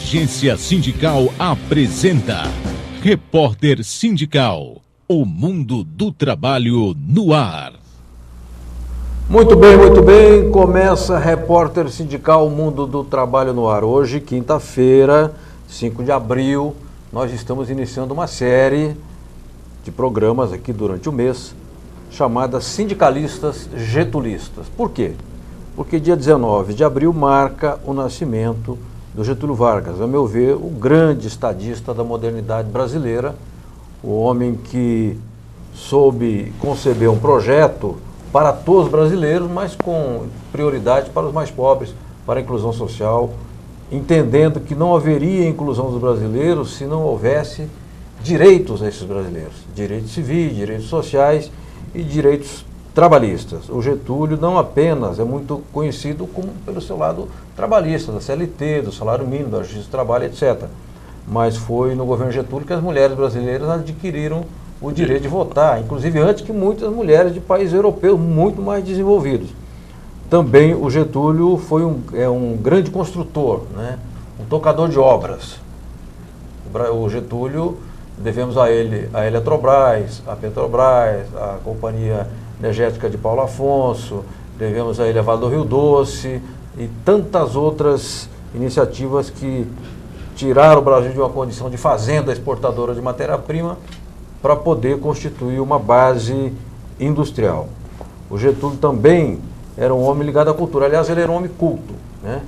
Inteligência Sindical apresenta Repórter Sindical, o mundo do trabalho no ar. Muito bem. Começa Repórter Sindical, o mundo do trabalho no ar. Hoje, quinta-feira, 5 de abril, nós estamos iniciando uma série de programas aqui durante o mês, chamada Sindicalistas Getulistas. Por quê? Porque dia 19 de abril marca o nascimento do Getúlio Vargas, a meu ver, o grande estadista da modernidade brasileira, o homem que soube conceber um projeto para todos os brasileiros, mas com prioridade para os mais pobres, para a inclusão social, entendendo que não haveria inclusão dos brasileiros se não houvesse direitos a esses brasileiros, direitos civis, direitos sociais e direitos trabalhistas. O Getúlio não apenas é muito conhecido como pelo seu lado trabalhista, da CLT, do salário mínimo, da justiça do trabalho, etc. Mas foi no governo Getúlio que as mulheres brasileiras adquiriram o direito de votar, inclusive antes que muitas mulheres de países europeus muito mais desenvolvidos. Também o Getúlio foi um grande construtor, né? Um tocador de obras. O Getúlio, devemos a ele a Eletrobras, a Petrobras, a Companhia Energética de Paulo Afonso, devemos a ele a Vale do Rio Doce e tantas outras iniciativas que tiraram o Brasil de uma condição de fazenda exportadora de matéria-prima para poder constituir uma base industrial. O Getúlio também era um homem ligado à cultura, aliás, ele era um homem culto, né?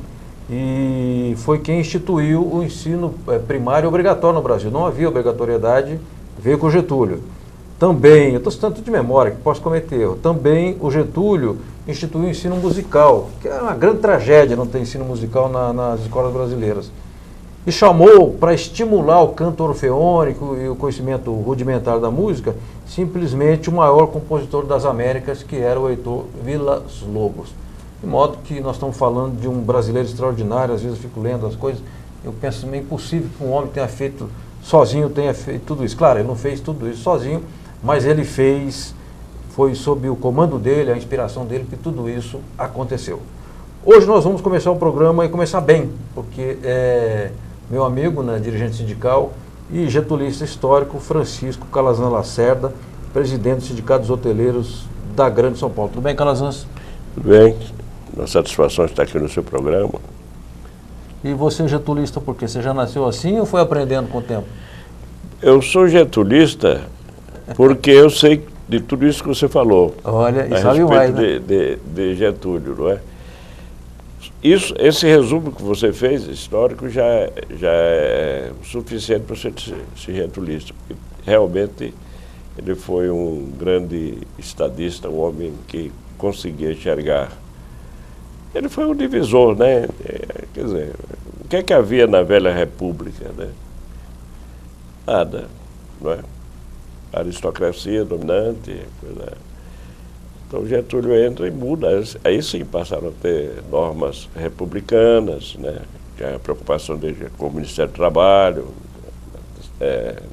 E foi quem instituiu o ensino primário obrigatório no Brasil. Não havia obrigatoriedade, veio com o Getúlio. Também, eu estou citando de memória, que posso cometer erro, também o Getúlio instituiu o ensino musical, que é uma grande tragédia não ter ensino musical nas escolas brasileiras. E chamou, para estimular o canto orfeônico e o conhecimento rudimentar da música, simplesmente o maior compositor das Américas, que era o Heitor Villa-Lobos. De modo que nós estamos falando de um brasileiro extraordinário, às vezes eu fico lendo as coisas, eu penso que é impossível que um homem tenha feito sozinho, tenha feito tudo isso. Claro, ele não fez tudo isso sozinho, mas ele fez, foi sob o comando dele, a inspiração dele, que tudo isso aconteceu. Hoje nós vamos começar o programa e começar bem, porque meu amigo, né, dirigente sindical e getulista histórico, Francisco Calazans Lacerda, presidente do Sindicato dos Hoteleiros da Grande São Paulo. Tudo bem, Calazans? Tudo bem, uma satisfação estar aqui no seu programa. E você é getulista por quê? Você já nasceu assim ou foi aprendendo com o tempo? Eu sou getulista porque eu sei de tudo isso que você falou. Olha, e sabe mais, né? de Getúlio, não é? Esse resumo que você fez, histórico, já é suficiente para você ser getulista, porque realmente ele foi um grande estadista, um homem que conseguia enxergar. Ele foi um divisor, né? Quer dizer, o que é que havia na velha república, né? Nada, não é? Aristocracia dominante, coisa. Então Getúlio entra e muda, aí sim passaram a ter normas republicanas, né? Que é a preocupação dele com o Ministério do Trabalho,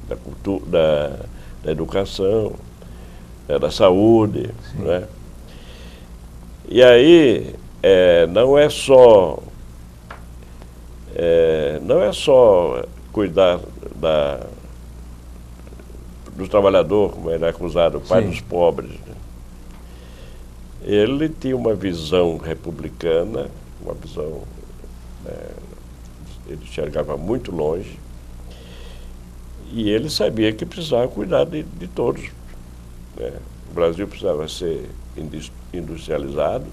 da cultura, da educação, da saúde, né? E aí não é só cuidar do trabalhador, como ele é acusado, o pai dos pobres, né? Ele tinha uma visão republicana, uma visão, ele enxergava muito longe, e ele sabia que precisava cuidar de todos, né? O Brasil precisava ser industrializado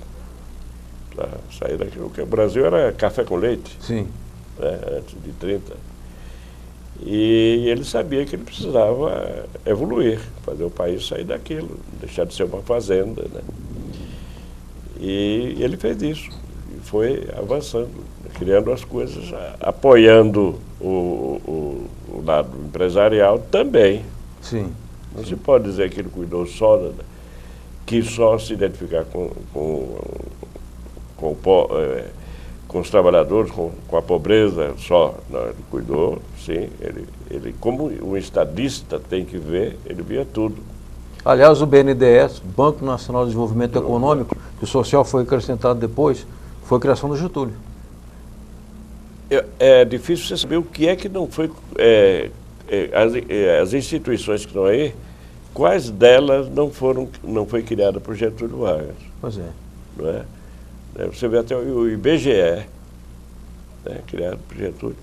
para sair daquilo, porque o Brasil era café com leite, sim, né, antes de 30. E ele sabia que ele precisava evoluir, fazer o país sair daquilo, deixar de ser uma fazenda, né? E ele fez isso, e foi avançando, criando as coisas, apoiando o lado empresarial também. Sim. Não se pode dizer que ele cuidou só, que só se identificar com os trabalhadores, com a pobreza só. Não, ele cuidou, sim, ele como um estadista tem que ver, ele via tudo. Aliás, o BNDES, Banco Nacional de Desenvolvimento Econômico, que o social foi acrescentado depois, foi a criação do Getúlio. É difícil você saber o que é que não foi... as instituições que estão aí, quais delas não foi criada por Getúlio Vargas? Pois é. Não é? Você vê até o IBGE, né, criado por Getúlio.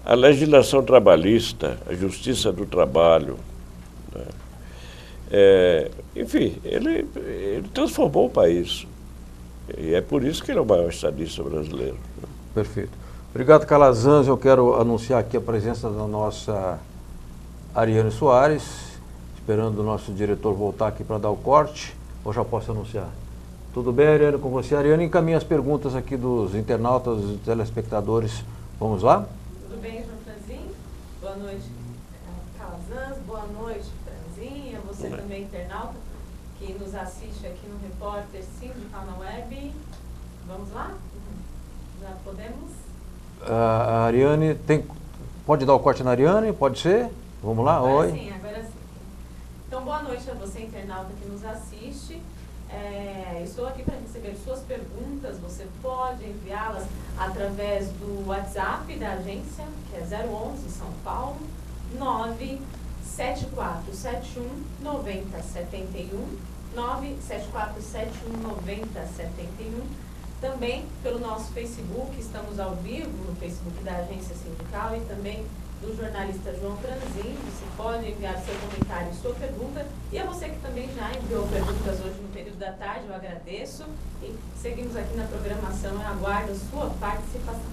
A legislação trabalhista, a justiça do trabalho, né? Enfim, ele transformou o país. E é por isso que ele é o maior estadista brasileiro. Perfeito. Obrigado, Calazans. Eu quero anunciar aqui a presença da nossa Ariane Soares, esperando o nosso diretor voltar aqui para dar o corte. Ou já posso anunciar? Tudo bem, Ariane, com você? Ariane, encaminha as perguntas aqui dos internautas, dos telespectadores. Vamos lá? Tudo bem, João Franzin? Boa noite, Calazans. Boa noite, Franzin. Você também, internauta, que nos assiste aqui no Repórter Sindical na Web. Vamos lá? Já podemos? A Ariane, pode dar o corte na Ariane? Pode ser? Vamos lá? Agora Oi. sim, agora sim. Então, boa noite a você, internauta, que nos assiste. Estou aqui para receber suas perguntas. Você pode enviá-las através do WhatsApp da agência, que é 011 São Paulo, 97471 9071, 97471 9071. Também pelo nosso Facebook, estamos ao vivo no Facebook da Agência Sindical e também do jornalista João Franzin. Você pode enviar seu comentário e sua pergunta. E a você que também já enviou perguntas hoje no período da tarde, eu agradeço. E seguimos aqui na programação e aguardo sua participação.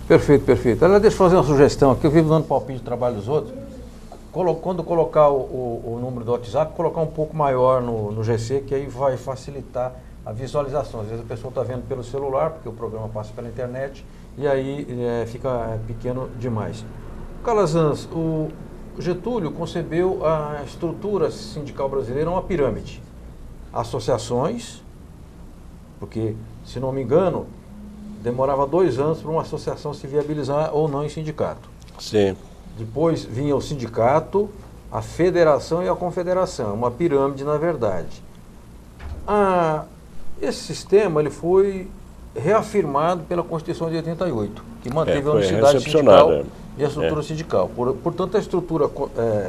Perfeito, perfeito. Aliás, deixa eu fazer uma sugestão aqui. Eu vivo dando palpite de trabalho dos outros. Quando colocar o número do WhatsApp, colocar um pouco maior no GC, que aí vai facilitar a visualização. Às vezes a pessoa está vendo pelo celular, porque o programa passa pela internet, e aí fica pequeno demais. Calazans, o Getúlio concebeu a estrutura sindical brasileira uma pirâmide. Associações, porque, se não me engano, demorava 2 anos para uma associação se viabilizar ou não em sindicato. Sim. Depois vinha o sindicato, a federação e a confederação, uma pirâmide na verdade. Esse sistema ele foi reafirmado pela Constituição de 88, que manteve a unicidade sindical e a estrutura sindical. Portanto, a estrutura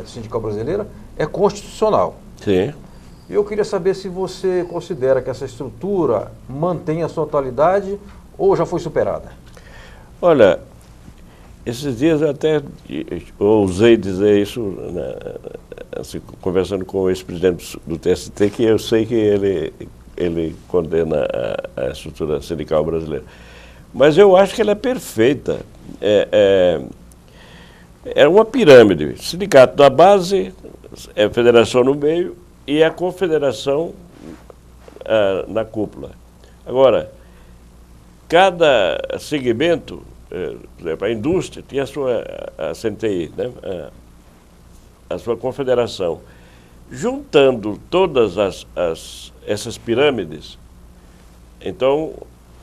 sindical brasileira é constitucional. Sim. Eu queria saber se você considera que essa estrutura mantém a sua atualidade ou já foi superada. Olha, esses dias eu até ousei dizer isso, né, assim, conversando com o ex-presidente do TST, que eu sei que ele condena a estrutura sindical brasileira. Mas eu acho que ela é perfeita. É uma pirâmide. Sindicato da base, a federação no meio e a confederação na cúpula. Agora, cada segmento, por exemplo, a indústria tinha a CNTI, né, a sua confederação. Juntando todas essas pirâmides, então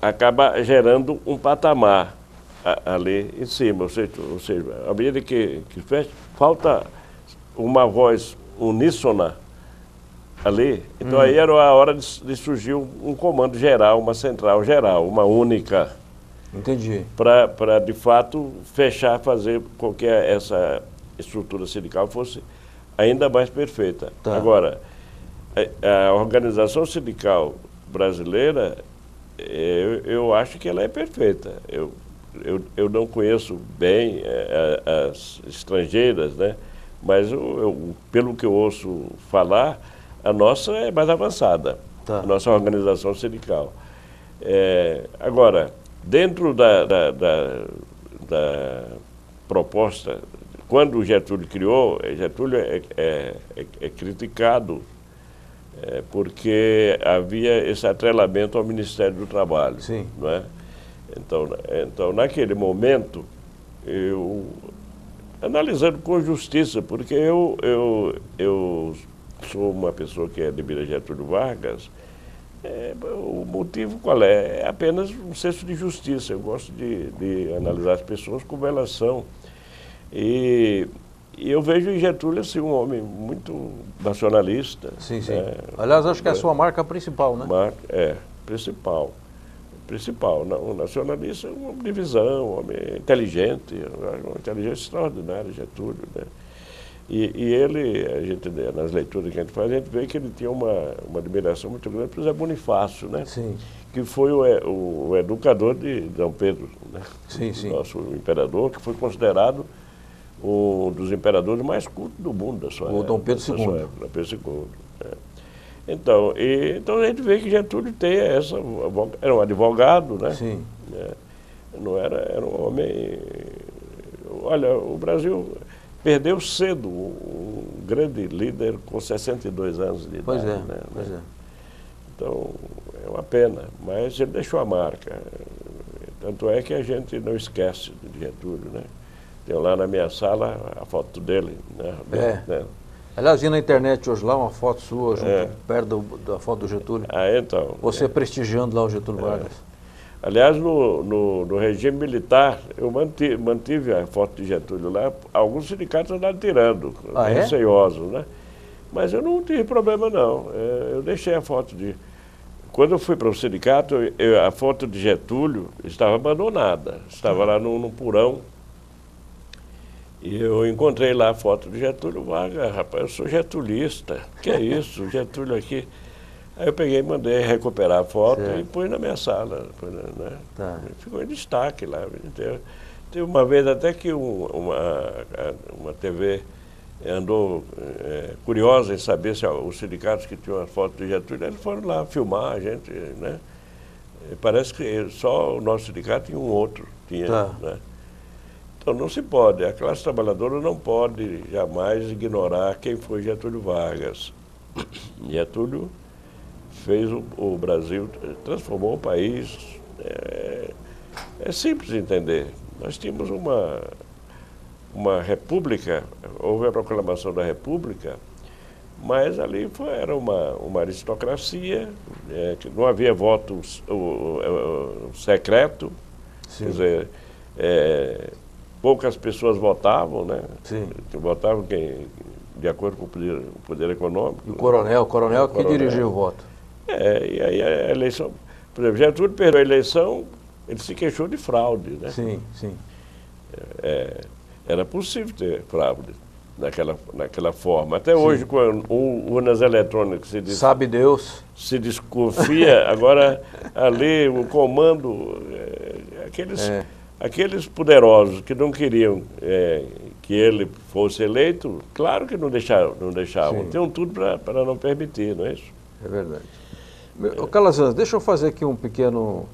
acaba gerando um patamar ali em cima, ou seja, à medida que fecha, falta uma voz uníssona ali, então aí era a hora de surgir um comando geral, uma central geral, uma única. Entendi. Para de fato fechar, fazer com que essa estrutura sindical fosse ainda mais perfeita. Tá. Agora, a organização sindical brasileira, eu acho que ela é perfeita. Eu não conheço bem as estrangeiras, né? Mas pelo que eu ouço falar, a nossa é mais avançada, tá. A nossa organização sindical. Agora, dentro da proposta, quando o Getúlio criou, Getúlio é criticado porque havia esse atrelamento ao Ministério do Trabalho. Sim. Não é? Então, naquele momento, eu, analisando com justiça, porque eu sou uma pessoa que admira Getúlio Vargas, o motivo qual é? É apenas um senso de justiça. Eu gosto de analisar as pessoas como elas são. E eu vejo em Getúlio assim, um homem muito nacionalista. Sim, sim. Aliás, acho que é a sua marca principal, né? Principal. principal. O nacionalista é uma divisão, um homem inteligente, uma inteligência extraordinária, Getúlio, né? E ele, a gente, nas leituras que a gente faz, a gente vê que ele tinha uma admiração muito grande para o Zé Bonifácio, né? Sim. Que foi o educador de Dom Pedro, né? Sim, sim. Nosso imperador, que foi considerado um dos imperadores mais cultos do mundo da sua época. O Dom Pedro II. Dom Pedro II. Então, então a gente vê que Getúlio tem essa... Era um advogado, né? Sim. Não era um homem... Olha, o Brasil perdeu cedo um grande líder com 62 anos de idade. Pois é, né? pois é. Então, é uma pena, mas ele deixou a marca. Tanto é que a gente não esquece de Getúlio, né? Tem lá na minha sala a foto dele, né? É. Aliás, vi na internet hoje lá uma foto sua, perto da foto do Getúlio. Então. Você prestigiando lá o Getúlio Vargas. Aliás, no regime militar, eu mantive a foto de Getúlio lá. Alguns sindicatos andaram tirando, receiosos, né? Mas eu não tive problema, não. Eu deixei a foto de... Quando eu fui para o sindicato, a foto de Getúlio estava abandonada. Estava lá num porão. E eu encontrei lá a foto de Getúlio Vargas. Rapaz, eu sou getulista. Que é isso, Getúlio aqui. Aí eu peguei e mandei recuperar a foto e pus na minha sala. Né? Tá. Ficou em destaque lá. Teve uma vez até que uma TV andou curiosa em saber se os sindicatos que tinham a foto de Getúlio, eles foram lá filmar a gente, né? E parece que só o nosso sindicato e um outro tinha, né? Então não se pode, a classe trabalhadora não pode jamais ignorar quem foi Getúlio Vargas. Getúlio fez o Brasil, transformou o país. É simples de entender. Nós tínhamos uma república, houve a proclamação da república, mas ali era uma aristocracia, que não havia voto secreto. Sim. Quer dizer, poucas pessoas votavam, né? Sim. Votavam de acordo com o poder econômico. E o coronel que dirigia o voto. E aí a eleição... Por exemplo, Getúlio perdeu a eleição, ele se queixou de fraude, né? Sim, sim. Era possível ter fraude naquela forma. Até hoje, com urnas eletrônicas, sabe Deus, se desconfia. Agora, ali, o comando, aqueles poderosos que não queriam que ele fosse eleito, claro que não deixavam. Tinham tudo para não permitir, não é isso? É verdade. Calazans, deixa eu fazer aqui um pequeno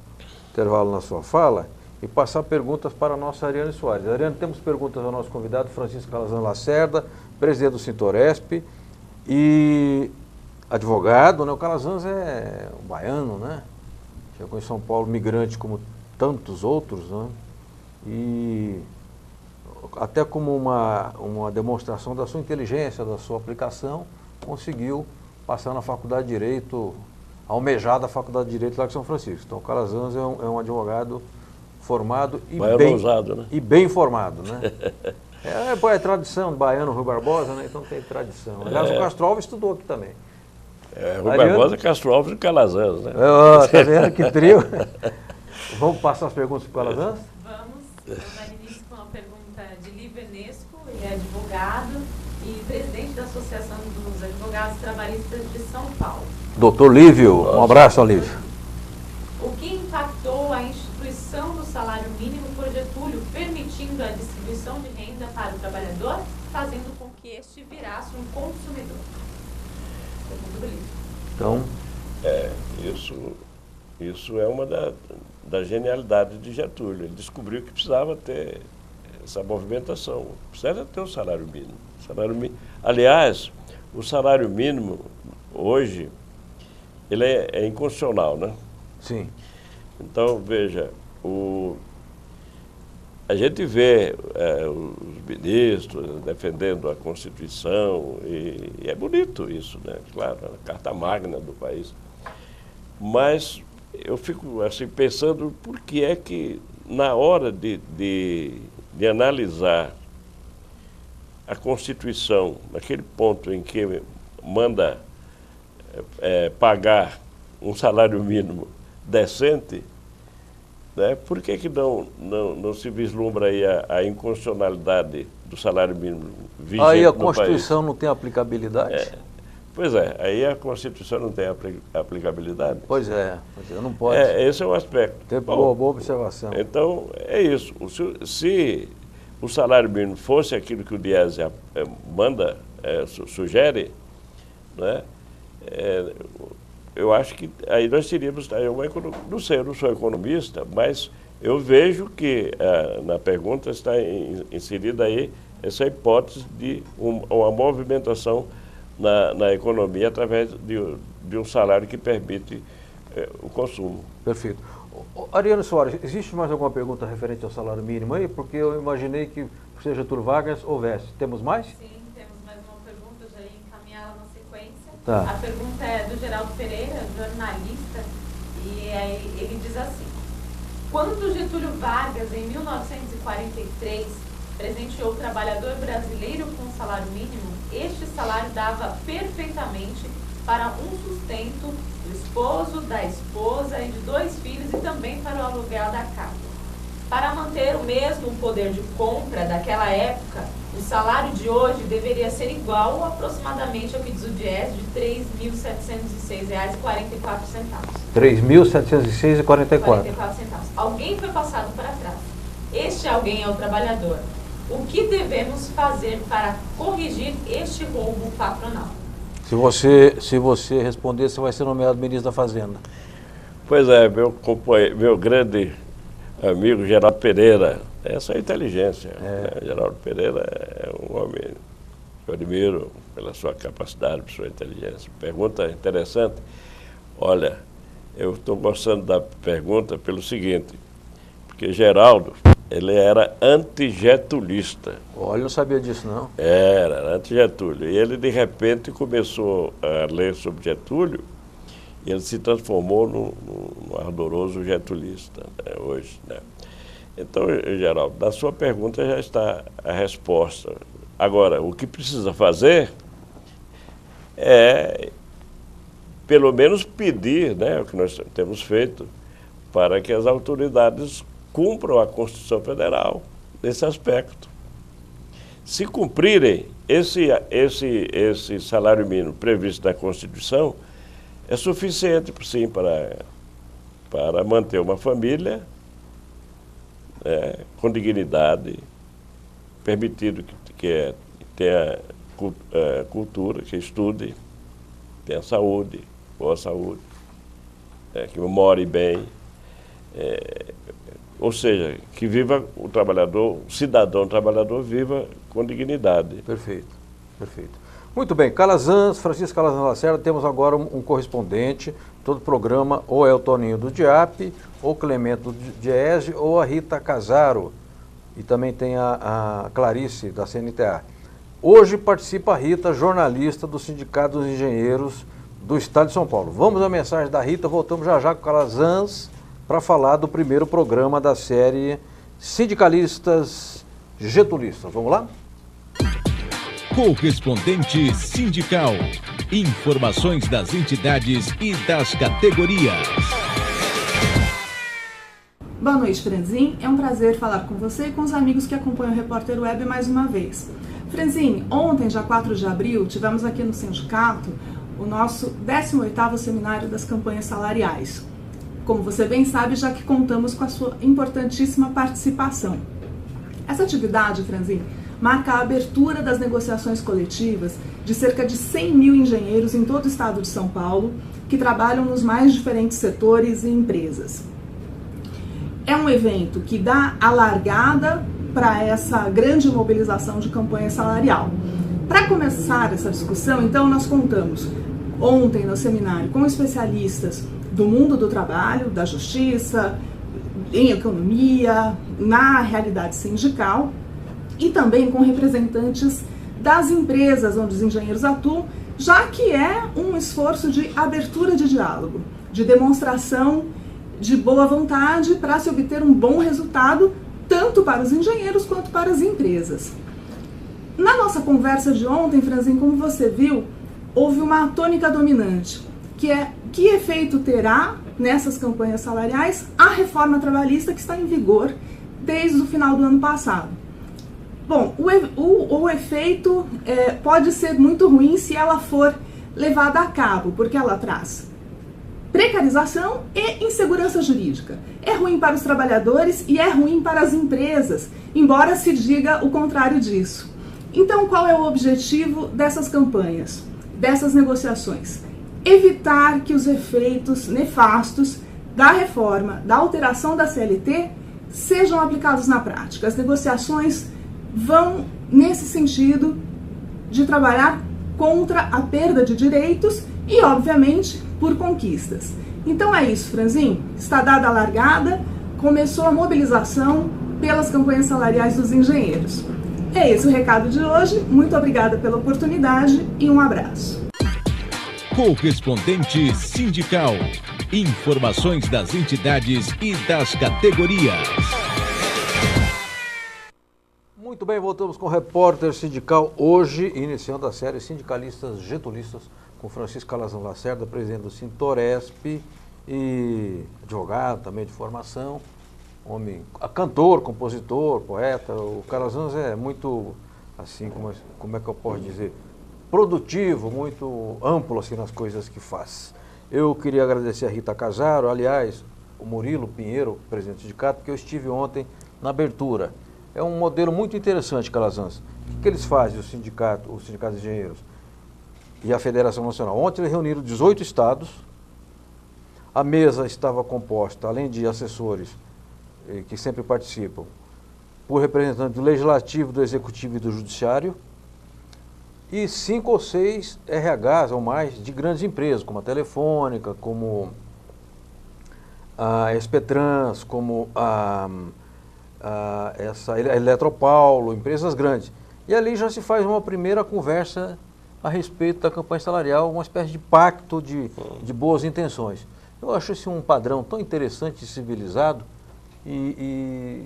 intervalo na sua fala e passar perguntas para a nossa Ariane Soares. Ariane, temos perguntas ao nosso convidado, Francisco Calazans Lacerda, presidente do Sintoresp e advogado, né? O Calazans é um baiano, né? Chegou em São Paulo migrante como tantos outros, né? E até como uma demonstração da sua inteligência, da sua aplicação, conseguiu passar na Faculdade de Direito, almejada Faculdade de Direito lá de São Francisco. Então o Calazans é um advogado formado e bem formado, né? É tradição, baiano, Rui Barbosa, né? Então tem tradição. Aliás, o Castro Alves estudou aqui também. Rui Barbosa, Castro Alves e Calazans, né? Tá vendo que trio? Vamos passar as perguntas para o Calazans? Vamos. Vamos dar início com uma pergunta de Lívio Enesco, ele é advogado e presidente da Associação dos Advogados Trabalhistas de São Paulo. Doutor Lívio, um abraço, Lívio. O que impactou a instituição do salário mínimo por Getúlio, permitindo a distribuição de renda para o trabalhador, fazendo com que este virasse um consumidor? Pergunta do Lívio. Então... Isso é uma da genialidade de Getúlio. Ele descobriu que precisava ter essa movimentação, precisava ter o salário mínimo. Aliás, o salário mínimo, hoje, ele é inconstitucional, né? Sim. Então, veja, a gente vê os ministros defendendo a Constituição, e é bonito isso, né? Claro, a Carta Magna do país. Mas eu fico assim, pensando por que é que, na hora de analisar a Constituição, naquele ponto em que manda pagar um salário mínimo decente, né? Por que não se vislumbra aí a inconstitucionalidade do salário mínimo vigente aí a no Constituição país? não tem aplicabilidade? Pois é, aí a Constituição não tem aplicabilidade. Pois é, não pode. Esse é o aspecto. Boa observação. Então, é isso. Se o salário mínimo fosse aquilo que o Diese manda, sugere, né, eu acho que aí nós teríamos... Não sei, eu não sou economista, mas eu vejo que na pergunta está inserida aí essa hipótese de uma movimentação na economia através de um salário que permite o consumo. Perfeito. Ariano Soares, existe mais alguma pergunta referente ao salário mínimo aí? Porque eu imaginei que seja Getúlio Vargas houvesse. Temos mais? Sim, temos mais uma pergunta, eu já ia encaminhá-la na sequência. Tá. A pergunta é do Geraldo Pereira, jornalista, e aí ele diz assim: quando Getúlio Vargas, em 1943, presenteou o trabalhador brasileiro com salário mínimo, este salário dava perfeitamente para um sustento do esposo, da esposa e de 2 filhos e também para o aluguel da casa. Para manter o mesmo poder de compra daquela época, o salário de hoje deveria ser igual aproximadamente ao que diz o Diese de R$ 3.706,44. R$ 3.706,44. Alguém foi passado para trás. Este alguém é o trabalhador. O que devemos fazer para corrigir este roubo patronal? Se você responder, você vai ser nomeado ministro da Fazenda. Pois é, meu grande amigo Geraldo Pereira, essa é a inteligência. Né? Geraldo Pereira é um homem que eu admiro pela sua capacidade, pela sua inteligência. Pergunta interessante. Olha, eu estou gostando da pergunta pelo seguinte, porque Geraldo, ele era antigetulista. Olha, eu não sabia disso, não. Era anti-Getúlio. E ele, de repente, começou a ler sobre Getúlio e ele se transformou num ardoroso getulista, né, hoje. Né? Então, Geraldo, na sua pergunta já está a resposta. Agora, o que precisa fazer é, pelo menos, pedir, né, o que nós temos feito, para que as autoridades cumpram a Constituição Federal nesse aspecto. Se cumprirem esse salário mínimo previsto na Constituição, é suficiente, sim, para manter uma família com dignidade, permitido que tenha cultura, que estude, tenha saúde, boa saúde, que more bem. Ou seja, que viva o trabalhador, o cidadão trabalhador viva com dignidade. Perfeito, perfeito. Muito bem, Francisco Calazans Lacerda, temos agora um correspondente, todo o programa, ou é o Toninho do DIAP, ou Clemente do Diese, ou a Rita Casaro, e também tem a Clarice, da CNTA. Hoje participa a Rita, jornalista do Sindicato dos Engenheiros do Estado de São Paulo. Vamos à mensagem da Rita, voltamos já com Calazans, para falar do primeiro programa da série Sindicalistas Getulistas. Vamos lá? Correspondente sindical. Informações das entidades e das categorias. Boa noite, Franzin. É um prazer falar com você e com os amigos que acompanham o Repórter Web mais uma vez. Franzin, ontem, dia 4 de abril, tivemos aqui no sindicato o nosso 18º seminário das campanhas salariais. Como você bem sabe, já que contamos com a sua importantíssima participação. Essa atividade, Franzin, marca a abertura das negociações coletivas de cerca de 100 mil engenheiros em todo o estado de São Paulo, que trabalham nos mais diferentes setores e empresas. É um evento que dá a largada para essa grande mobilização de campanha salarial. Para começar essa discussão, então, nós contamos ontem no seminário com especialistas do mundo do trabalho, da justiça, em economia, na realidade sindical, e também com representantes das empresas onde os engenheiros atuam, já que é um esforço de abertura de diálogo, de demonstração de boa vontade para se obter um bom resultado, tanto para os engenheiros quanto para as empresas. Na nossa conversa de ontem, Franzin, como você viu, houve uma tônica dominante, que é que efeito terá nessas campanhas salariais a reforma trabalhista que está em vigor desde o final do ano passado? Bom, o efeito pode ser muito ruim se ela for levada a cabo, porque ela traz precarização e insegurança jurídica. É ruim para os trabalhadores e é ruim para as empresas, embora se diga o contrário disso. Então, qual é o objetivo dessas campanhas, dessas negociações? Evitar que os efeitos nefastos da reforma, da alteração da CLT, sejam aplicados na prática. As negociações vão nesse sentido de trabalhar contra a perda de direitos e, obviamente, por conquistas. Então é isso, Franzin. Está dada a largada, começou a mobilização pelas campanhas salariais dos engenheiros. É esse o recado de hoje. Muito obrigada pela oportunidade e um abraço. Correspondente sindical. Informações das entidades e das categorias. Muito bem, voltamos com o Repórter Sindical, hoje iniciando a série Sindicalistas Getulistas, com Francisco Calazans Lacerda, presidente do Sintoresp e advogado também de formação, homem, cantor, compositor, poeta. O Calazans é muito, assim, como é que eu posso dizer, produtivo, muito amplo assim, nas coisas que faz. Eu queria agradecer a Rita Casaro, aliás, o Murilo Pinheiro, presidente do sindicato, porque eu estive ontem na abertura. É um modelo muito interessante, Calazans. O que eles fazem, os sindicatos de engenheiros e a Federação Nacional? Ontem eles reuniram 18 estados, a mesa estava composta, além de assessores que sempre participam, por representantes do Legislativo, do Executivo e do Judiciário, e 5 ou 6 RHs ou mais de grandes empresas, como a Telefônica, como a SP-Trans, como a Eletropaulo, empresas grandes. E ali já se faz uma primeira conversa a respeito da campanha salarial, uma espécie de pacto de boas intenções. Eu acho esse um padrão tão interessante e civilizado e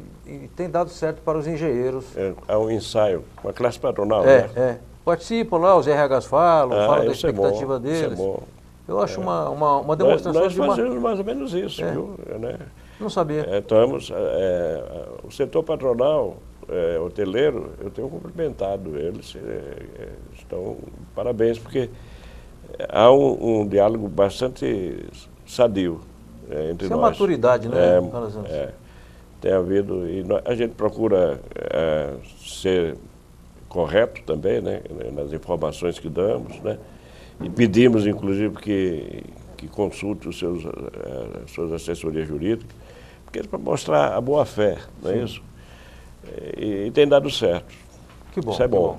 tem dado certo para os engenheiros. É um ensaio, uma classe patronal, né? Participam lá, os RHs falam da expectativa deles. Isso é bom. Eu acho uma demonstração nós fazemos mais ou menos isso, viu? Né? Não sabia. O setor patronal, hoteleiro, eu tenho cumprimentado eles, estão parabéns, porque há um diálogo bastante sadio entre nós. Isso é maturidade, né? Tem havido, e a gente procura ser correto também, né, nas informações que damos, né, e pedimos, inclusive, que consulte suas assessorias jurídicas, porque é para mostrar a boa-fé, não é isso? E tem dado certo. Que bom. Isso é bom.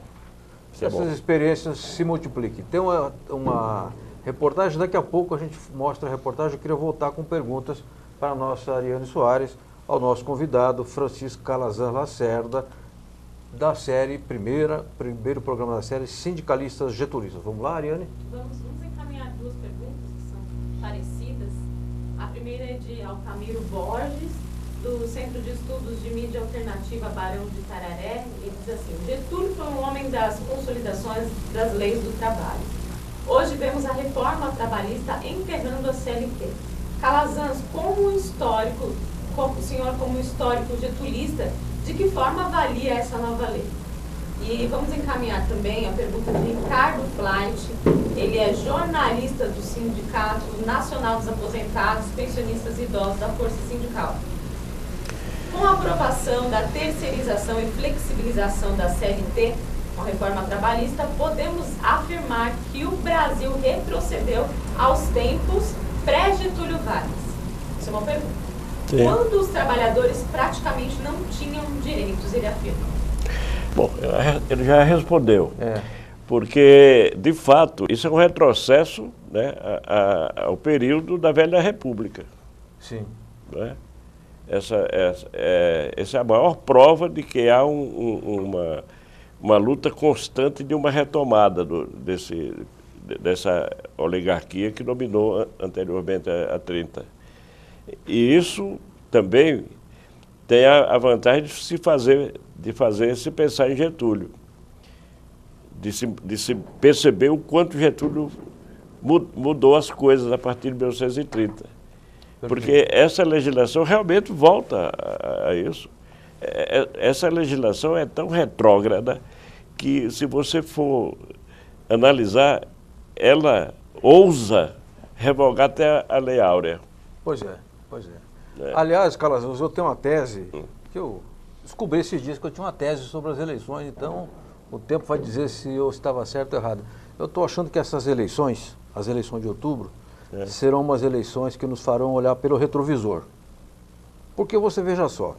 Essas experiências se multipliquem. Tem uma reportagem, daqui a pouco a gente mostra a reportagem. Eu queria voltar com perguntas para a nossa Ariane Soares, ao nosso convidado, Francisco Calazans Lacerda, da série, primeiro programa da série Sindicalistas Getulistas. Vamos lá, Ariane? Vamos encaminhar duas perguntas que são parecidas. A primeira é de Altamiro Borges, do Centro de Estudos de Mídia Alternativa Barão de Tararé. Ele diz assim: Getúlio foi um homem das consolidações das leis do trabalho. Hoje vemos a reforma trabalhista enterrando a CLT. Calazans, como histórico, o senhor como histórico getulista, de que forma avalia essa nova lei? E vamos encaminhar também a pergunta de Ricardo Flight. Ele é jornalista do Sindicato Nacional dos Aposentados, Pensionistas e Idosos da Força Sindical. Com a aprovação da terceirização e flexibilização da CLT, com a reforma trabalhista, podemos afirmar que o Brasil retrocedeu aos tempos pré-Getúlio Vargas? Isso é uma pergunta. Sim. Quando os trabalhadores praticamente não tinham direitos, ele afirma? Bom, ele já respondeu. Porque, de fato, isso é um retrocesso, né, ao período da Velha República. Sim. Né? Essa é a maior prova de que há uma luta constante de uma retomada dessa oligarquia que dominou anteriormente a 30. E isso também tem a vantagem de se pensar em Getúlio, de se perceber o quanto Getúlio mudou as coisas a partir de 1930. Porque essa legislação realmente volta a isso. Essa legislação é tão retrógrada que, se você for analisar, ela ousa revogar até a Lei Áurea. Pois é, pois é. Aliás, Calazans, eu tenho uma tese que eu descobri esses dias, que eu tinha uma tese sobre as eleições, então o tempo vai dizer se eu estava certo ou errado. Eu estou achando que essas eleições, as eleições de outubro, serão umas eleições que nos farão olhar pelo retrovisor. Porque você veja só,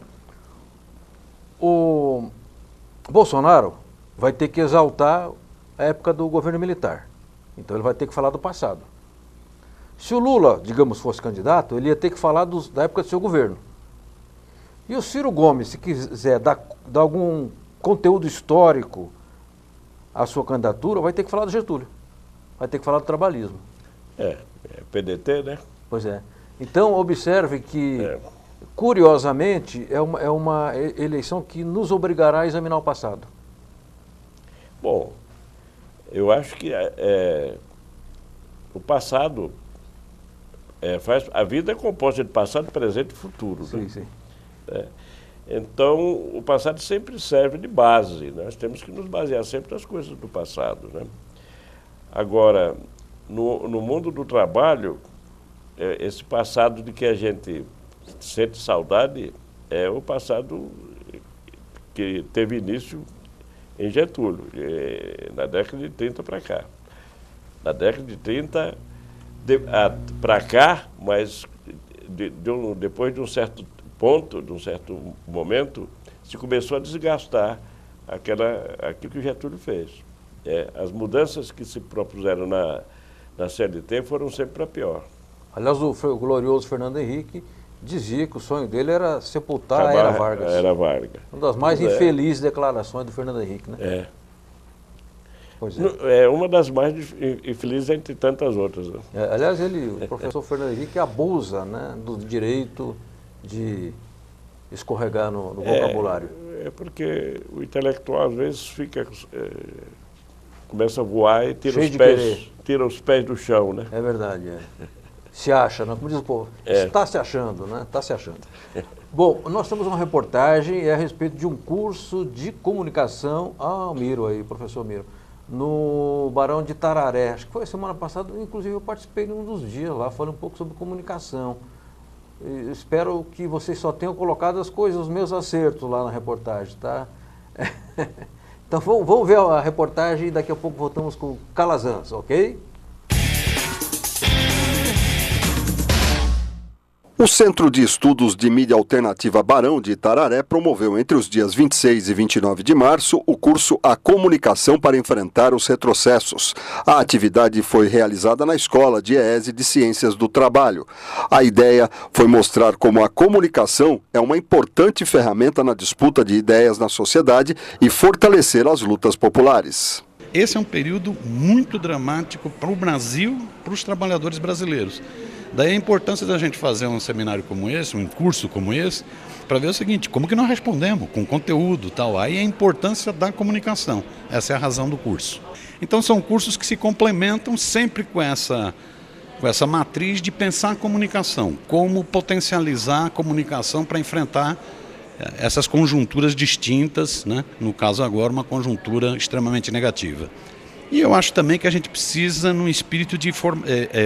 o Bolsonaro vai ter que exaltar a época do governo militar. Então ele vai ter que falar do passado. Se o Lula, digamos, fosse candidato, ele ia ter que falar da época do seu governo. E o Ciro Gomes, se quiser dar algum conteúdo histórico à sua candidatura, vai ter que falar do Getúlio. Vai ter que falar do trabalhismo. É PDT, né? Pois é. Então, observe que, curiosamente, é uma eleição que nos obrigará a examinar o passado. Bom, eu acho que o passado... a vida é composta de passado, presente e futuro. Sim, né? sim. Então, o passado sempre serve de base. Nós temos que nos basear sempre nas coisas do passado. Né? Agora, no mundo do trabalho, esse passado de que a gente sente saudade é o passado que teve início em Getúlio, na década de 30 para cá. Na década de 30 para cá, mas depois de um certo ponto, de um certo momento, se começou a desgastar aquilo que o Getúlio fez. As mudanças que se propuseram na CLT foram sempre para pior. Aliás, o glorioso Fernando Henrique dizia que o sonho dele era sepultar a Era Vargas. Era Vargas. Uma das mais infelizes declarações do Fernando Henrique, né? Pois é. É uma das mais infelizes entre tantas outras. Né? Aliás, o professor Fernando Henrique abusa, né, do direito de escorregar no vocabulário. É porque o intelectual às vezes começa a voar e tira os pés do chão, né? É verdade, Se acha, né? Como diz o povo, está se achando, né? Está se achando. Bom, nós temos uma reportagem a respeito de um curso de comunicação, o Miro aí, professor Miro, no Barão de Tararé. Acho que foi semana passada, inclusive eu participei de um dos dias lá, falei um pouco sobre comunicação. E espero que vocês só tenham colocado os meus acertos lá na reportagem, tá? Então vamos ver a reportagem e daqui a pouco voltamos com o Calazans, ok? O Centro de Estudos de Mídia Alternativa Barão de Tararé promoveu entre os dias 26 e 29 de março o curso A Comunicação para Enfrentar os Retrocessos. A atividade foi realizada na Escola de EESE de Ciências do Trabalho. A ideia foi mostrar como a comunicação é uma importante ferramenta na disputa de ideias na sociedade e fortalecer as lutas populares. Esse é um período muito dramático para o Brasil, para os trabalhadores brasileiros. Daí a importância da gente fazer um seminário como esse, um curso como esse, para ver o seguinte, como que nós respondemos, com conteúdo e tal. Aí a importância da comunicação, essa é a razão do curso. Então são cursos que se complementam sempre com essa matriz de pensar a comunicação, como potencializar a comunicação para enfrentar essas conjunturas distintas, né? No caso agora uma conjuntura extremamente negativa. E eu acho também que a gente precisa num espírito de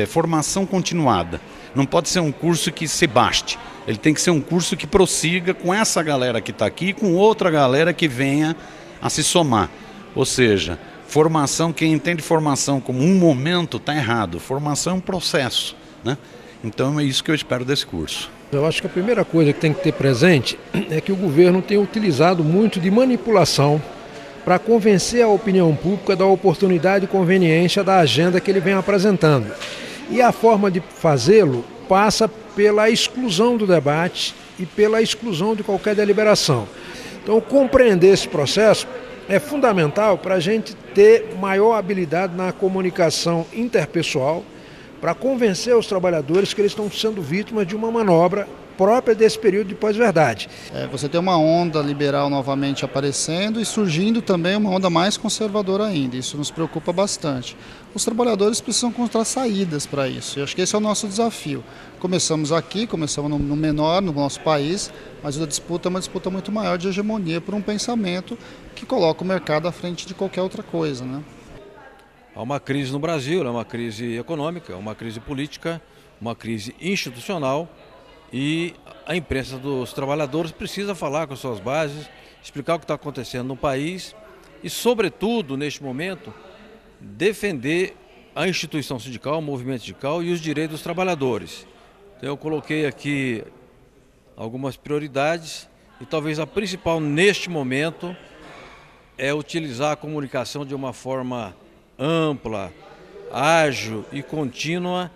formação continuada. Não pode ser um curso que se baste. Ele tem que ser um curso que prossiga com essa galera que está aqui e com outra galera que venha a se somar. Ou seja, formação, quem entende formação como um momento está errado. Formação é um processo, né? Então é isso que eu espero desse curso. Eu acho que a primeira coisa que tem que ter presente é que o governo tem utilizado muito de manipulação para convencer a opinião pública da oportunidade e conveniência da agenda que ele vem apresentando. E a forma de fazê-lo passa pela exclusão do debate e pela exclusão de qualquer deliberação. Então, compreender esse processo é fundamental para a gente ter maior habilidade na comunicação interpessoal, para convencer os trabalhadores que eles estão sendo vítimas de uma manobra própria desse período de pós-verdade. Você tem uma onda liberal novamente aparecendo e surgindo também uma onda mais conservadora ainda. Isso nos preocupa bastante. Os trabalhadores precisam encontrar saídas para isso. Eu acho que esse é o nosso desafio. Começamos aqui, começamos no menor, no nosso país, mas a disputa é uma disputa muito maior de hegemonia por um pensamento que coloca o mercado à frente de qualquer outra coisa, né? Há uma crise no Brasil, uma crise econômica, uma crise política, uma crise institucional e a imprensa dos trabalhadores precisa falar com as suas bases, explicar o que está acontecendo no país e, sobretudo, neste momento, defender a instituição sindical, o movimento sindical e os direitos dos trabalhadores. Então, eu coloquei aqui algumas prioridades e talvez a principal neste momento é utilizar a comunicação de uma forma ampla, ágil e contínua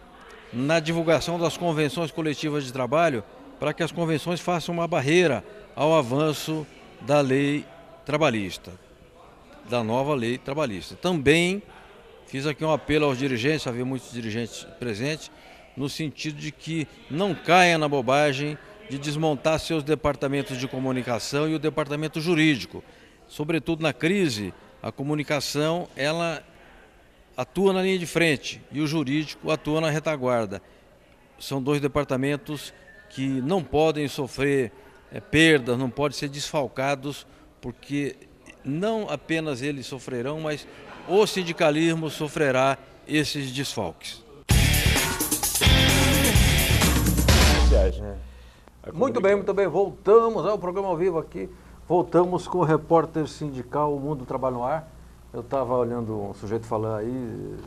na divulgação das convenções coletivas de trabalho, para que as convenções façam uma barreira ao avanço da lei trabalhista, da nova lei trabalhista. Também fiz aqui um apelo aos dirigentes, havia muitos dirigentes presentes, no sentido de que não caia na bobagem de desmontar seus departamentos de comunicação e o departamento jurídico. Sobretudo na crise, a comunicação, ela atua na linha de frente e o jurídico atua na retaguarda. São dois departamentos que não podem sofrer perdas, não podem ser desfalcados, porque não apenas eles sofrerão, mas o sindicalismo sofrerá esses desfalques. Muito bem, voltamos ao programa ao vivo aqui, voltamos com o repórter sindical O Mundo do Trabalho no Ar. Eu estava olhando um sujeito falando aí,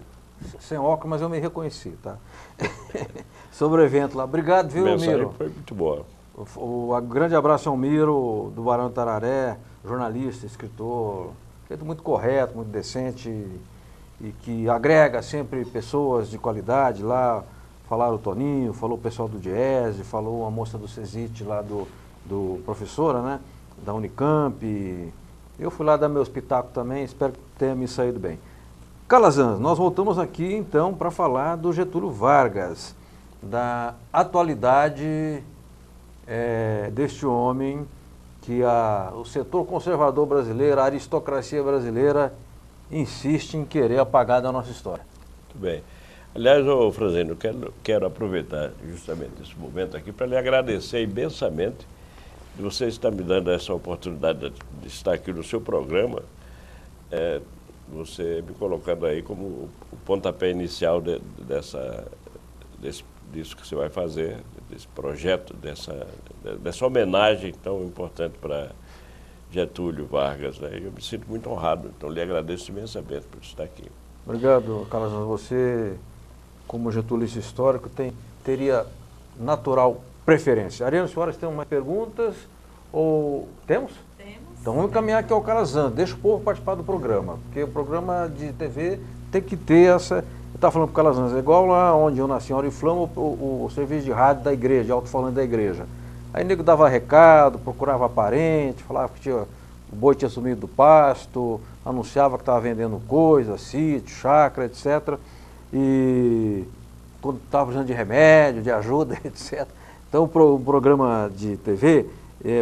sem óculos, mas eu me reconheci, tá? Sobre o evento lá. Obrigado, viu, Miro? Foi muito boa. Um grande abraço ao Miro, do Barão do Tararé, jornalista, escritor, muito correto, muito decente e que agrega sempre pessoas de qualidade lá. Falaram o Toninho, falou o pessoal do Diese, falou a moça do CESIT lá do professora, né? Da Unicamp. Eu fui lá dar meu espetáculo também, espero que tenha me saído bem. Calazans, nós voltamos aqui então para falar do Getúlio Vargas, da atualidade deste homem que o setor conservador brasileiro, a aristocracia brasileira, insiste em querer apagar da nossa história. Muito bem. Aliás, Franzino, quero aproveitar justamente esse momento aqui para lhe agradecer imensamente de você estar me dando essa oportunidade de estar aqui no seu programa, você me colocando aí como o pontapé inicial disso que você vai fazer, desse projeto, dessa homenagem tão importante para Getúlio Vargas, né? Eu me sinto muito honrado, então lhe agradeço imensamente por estar aqui. Obrigado, Calazans. Você, como getulista histórico, teria natural preferência. Ariano, senhoras têm mais perguntas? Ou temos? Temos. Então vamos caminhar aqui ao Calazans. Deixa o povo participar do programa, porque o programa de TV tem que ter essa... Eu estava falando para o Calazans, é igual lá onde eu nasci, em Oriflama, o serviço de rádio da igreja, alto-falante da igreja. Aí o nego dava recado, procurava parente, falava que o boi tinha sumido do pasto, anunciava que estava vendendo coisa, sítio, chácara, etc. E quando estava precisando de remédio, de ajuda, etc. Então o programa de TV,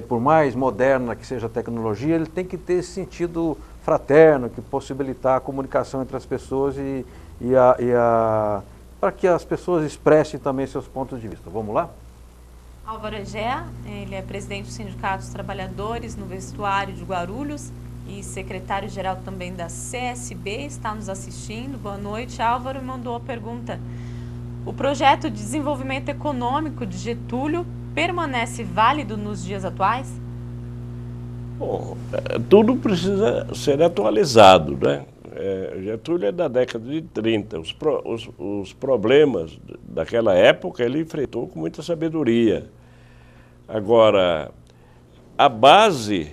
por mais moderna que seja a tecnologia, ele tem que ter esse sentido fraterno, que possibilitar a comunicação entre as pessoas para que as pessoas expressem também seus pontos de vista. Vamos lá? Álvaro Egea, ele é presidente do Sindicato dos Trabalhadores no Vestuário de Guarulhos e secretário-geral também da CSB, está nos assistindo. Boa noite. Álvaro mandou a pergunta: o projeto de desenvolvimento econômico de Getúlio permanece válido nos dias atuais? Bom, tudo precisa ser atualizado, né? Getúlio é da década de 30. Os problemas daquela época ele enfrentou com muita sabedoria. Agora, a base,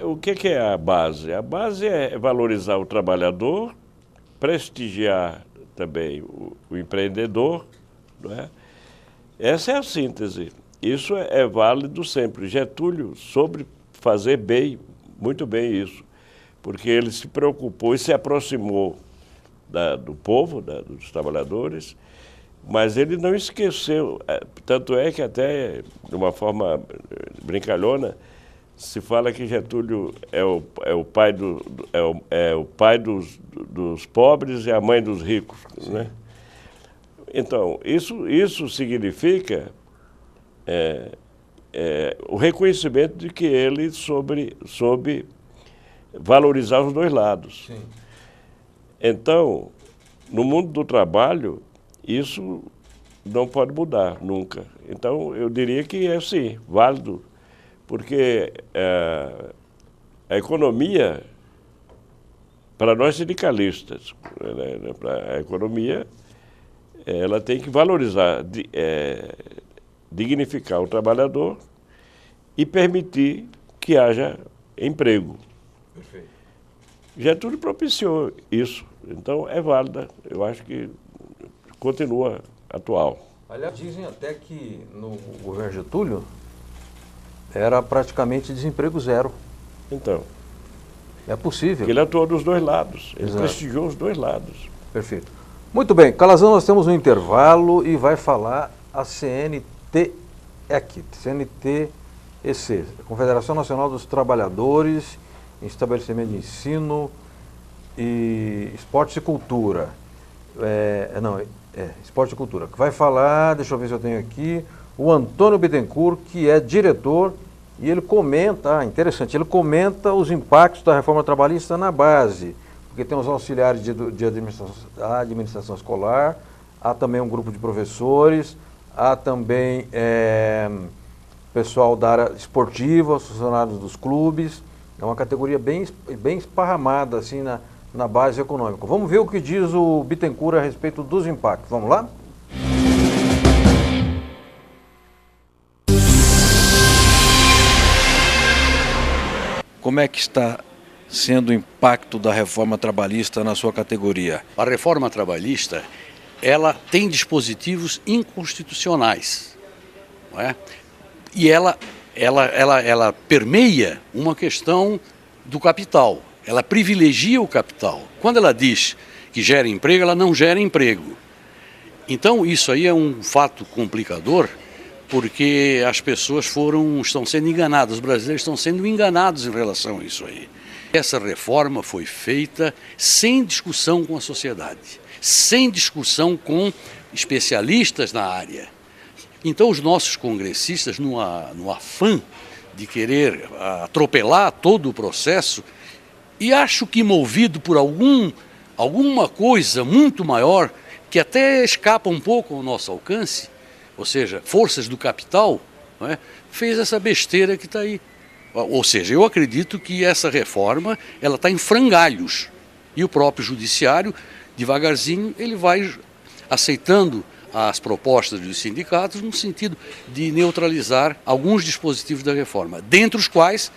o que é a base? A base é valorizar o trabalhador, prestigiar também o empreendedor, não é? Essa é a síntese. Isso é válido sempre. Getúlio soube fazer bem, muito bem isso, porque ele se preocupou e se aproximou do povo, dos trabalhadores, Mas ele não esqueceu, tanto é que até, de uma forma brincalhona, se fala que Getúlio é o pai, o pai dos pobres e a mãe dos ricos, né? Então, isso significa o reconhecimento de que ele soube valorizar os dois lados. Sim. Então, no mundo do trabalho, isso não pode mudar nunca. Então, eu diria que é sim, válido, porque a economia, para nós sindicalistas, a economia, ela tem que valorizar, dignificar o trabalhador e permitir que haja emprego. Perfeito. Getúlio propiciou isso, então é válida, eu acho que continua atual. Aliás, dizem até que no governo Getúlio era praticamente desemprego zero. Então, É possível. ele atuou dos dois lados, ele Exato. prestigiou os dois lados. Perfeito. Muito bem, Calazans, nós temos um intervalo e vai falar a CNTEC, CNTEC, Confederação Nacional dos Trabalhadores em Estabelecimento de Ensino e Esportes e Cultura. Esporte e Cultura. Vai falar, deixa eu ver se eu tenho aqui, o Antônio Bittencourt, que é diretor, e ele comenta, interessante, ele comenta os impactos da reforma trabalhista na base, porque tem os auxiliares de administração escolar, há também um grupo de professores, há também pessoal da área esportiva, os funcionários dos clubes, é uma categoria bem esparramada assim na base econômica. Vamos ver o que diz o Bittencourt a respeito dos impactos. Vamos lá? Como é que está sendo o impacto da reforma trabalhista na sua categoria? A reforma trabalhista, ela tem dispositivos inconstitucionais, não é? E ela permeia uma questão do capital. Ela privilegia o capital. Quando ela diz que gera emprego, ela não gera emprego. Então, isso aí é um fato complicador, porque as pessoas estão sendo enganadas, os brasileiros estão sendo enganados em relação a isso aí. Essa reforma foi feita sem discussão com a sociedade, sem discussão com especialistas na área. Então, os nossos congressistas, no afã de querer atropelar todo o processo, e acho que movido por alguma coisa muito maior, que até escapa um pouco ao nosso alcance, ou seja, forças do capital, não é? Fez essa besteira que está aí. Ou seja, eu acredito que essa reforma ela está em frangalhos. E o próprio judiciário, devagarzinho, ele vai aceitando as propostas dos sindicatos no sentido de neutralizar alguns dispositivos da reforma, dentre os quais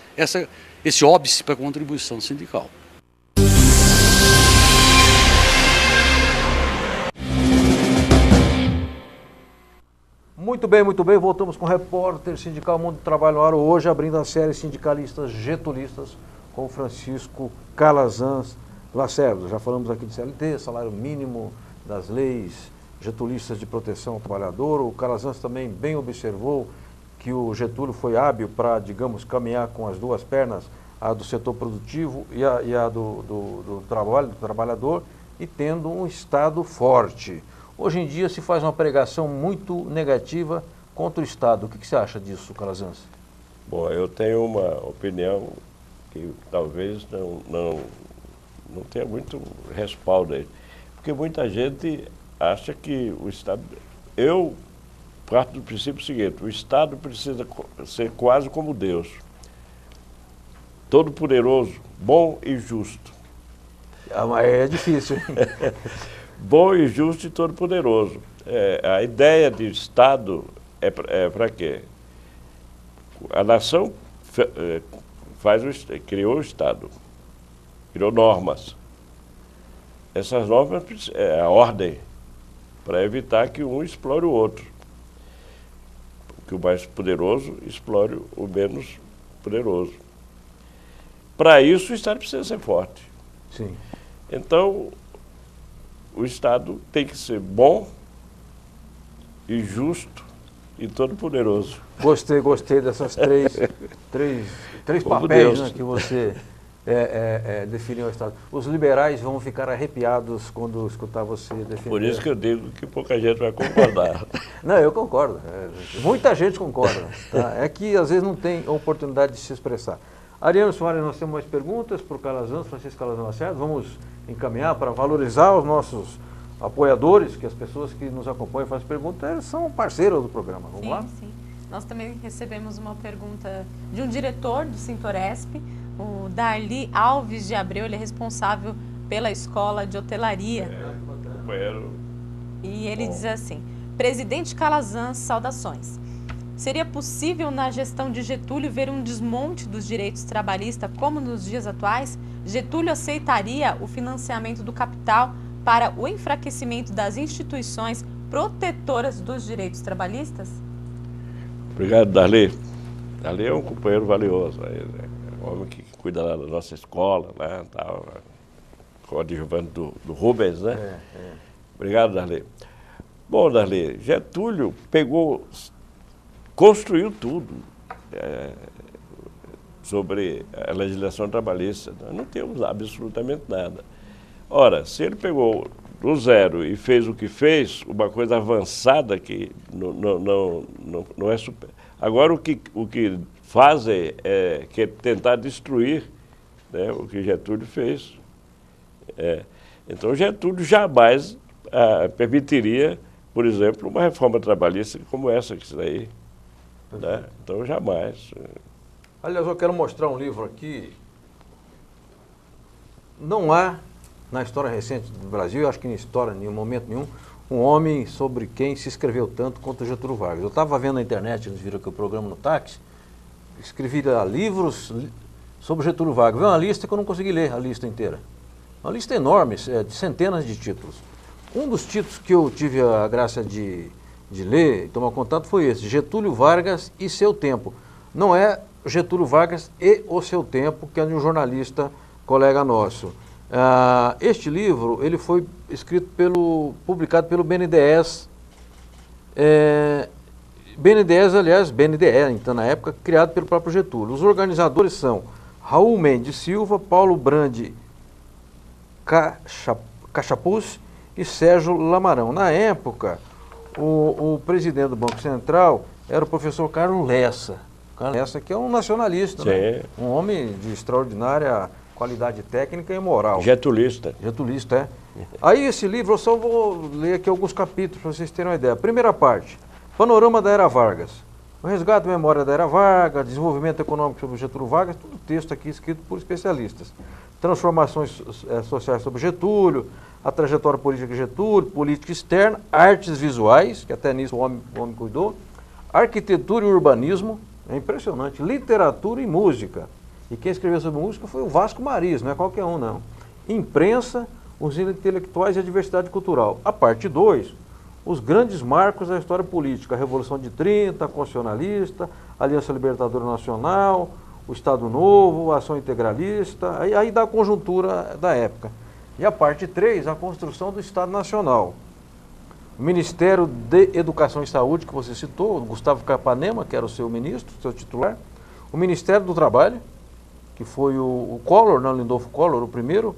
esse óbice para a contribuição sindical. Muito bem, voltamos com o repórter sindical Mundo do Trabalho no Ar, hoje abrindo a série Sindicalistas Getulistas com Francisco Calazans Lacerda. Já falamos aqui de CLT, salário mínimo, das leis getulistas de proteção ao trabalhador. O Calazans também bem observou que o Getúlio foi hábil para, digamos, caminhar com as duas pernas, a do setor produtivo e a do trabalhador, e tendo um Estado forte. Hoje em dia se faz uma pregação muito negativa contra o Estado. O que você acha disso, Calazans? Bom, eu tenho uma opinião que talvez não tenha muito respaldo aí. Porque muita gente acha que o Estado... Eu parto do princípio seguinte: o Estado precisa ser quase como Deus. Todo-poderoso, bom e justo. É difícil, hein? Bom e justo e todo-poderoso. A ideia de Estado é para quê? A nação criou o Estado, criou normas. Essas normas é a ordem para evitar que um explore o outro. Que o mais poderoso explore o menos poderoso. Para isso, o Estado precisa ser forte. Sim. Então, o Estado tem que ser bom e justo e todo-poderoso. Gostei dessas três Como papéis, Deus, né, que você definiu ao Estado. Os liberais vão ficar arrepiados quando escutar você defender. Por isso que eu digo que pouca gente vai concordar. Não, eu concordo. Muita gente concorda. Tá? É que às vezes não tem oportunidade de se expressar. Ariano Soares, nós temos mais perguntas para o Calazans, Francisco Calazans Lacerda. Vamos encaminhar para valorizar os nossos apoiadores, que as pessoas que nos acompanham e fazem perguntas, eles são parceiros do programa. Vamos lá? Sim. Nós também recebemos uma pergunta de um diretor do Sintoresp, o Darli Alves de Abreu, ele é responsável pela escola de hotelaria. E ele diz assim: presidente Calazans, saudações. Seria possível na gestão de Getúlio ver um desmonte dos direitos trabalhistas como nos dias atuais? Getúlio aceitaria o financiamento do capital para o enfraquecimento das instituições protetoras dos direitos trabalhistas? Obrigado, Darli. Darli é um companheiro valioso, é um homem que cuida lá da nossa escola, né, tal, coadjuvante do Rubens, né? Obrigado, Darli. Bom, Darli, Getúlio construiu tudo sobre a legislação trabalhista. Nós não temos absolutamente nada. Ora, se ele pegou do zero e fez o que fez, uma coisa avançada que não é super. Agora, o que fazem é tentar destruir, né, o que Getúlio fez. Então, Getúlio jamais permitiria, por exemplo, uma reforma trabalhista como essa que está aí. Né? Então, jamais. Aliás, eu quero mostrar um livro aqui. Não há, na história recente do Brasil, eu acho que em momento nenhum, um homem sobre quem se escreveu tanto quanto o Getúlio Vargas. Eu estava vendo na internet, eles viram aqui o programa no táxi, escrevi livros sobre Getúlio Vargas. Veio uma lista que eu não consegui ler a lista inteira. Uma lista enorme, de centenas de títulos. Um dos títulos que eu tive a graça de ler e tomar contato foi esse: Getúlio Vargas e seu tempo. Não é Getúlio Vargas e o seu tempo, que é de um jornalista colega nosso. Este livro ele foi publicado pelo BNDES. BNDE, então, na época, criado pelo próprio Getúlio. Os organizadores são Raul Mendes Silva, Paulo Brandi Cachapuz e Sérgio Lamarão. Na época, o presidente do Banco Central era o professor Carlos Lessa. Carlos Lessa, que é um nacionalista, né? Um homem de extraordinária qualidade técnica e moral. Getulista. Getulista, Aí esse livro, eu só vou ler aqui alguns capítulos para vocês terem uma ideia. Primeira parte, Panorama da Era Vargas. O resgate da memória da Era Vargas, desenvolvimento econômico sobre Getúlio Vargas, tudo texto aqui escrito por especialistas. Transformações sociais sobre Getúlio, a trajetória política de Getúlio, política externa, artes visuais, que até nisso o homem cuidou, arquitetura e urbanismo, é impressionante, literatura e música. E quem escreveu sobre música foi o Vasco Mariz, não é qualquer um, não. Imprensa, os intelectuais e a diversidade cultural. A parte 2, os grandes marcos da história política, a Revolução de 30, a Constitucionalista, a Aliança Libertadora Nacional, o Estado Novo, a Ação Integralista, aí dá a conjuntura da época. E a parte 3, a construção do Estado Nacional. O Ministério de Educação e Saúde, que você citou, Gustavo Capanema, que era o seu ministro, seu titular. O Ministério do Trabalho, que foi o Collor, não, Lindolfo Collor, o primeiro.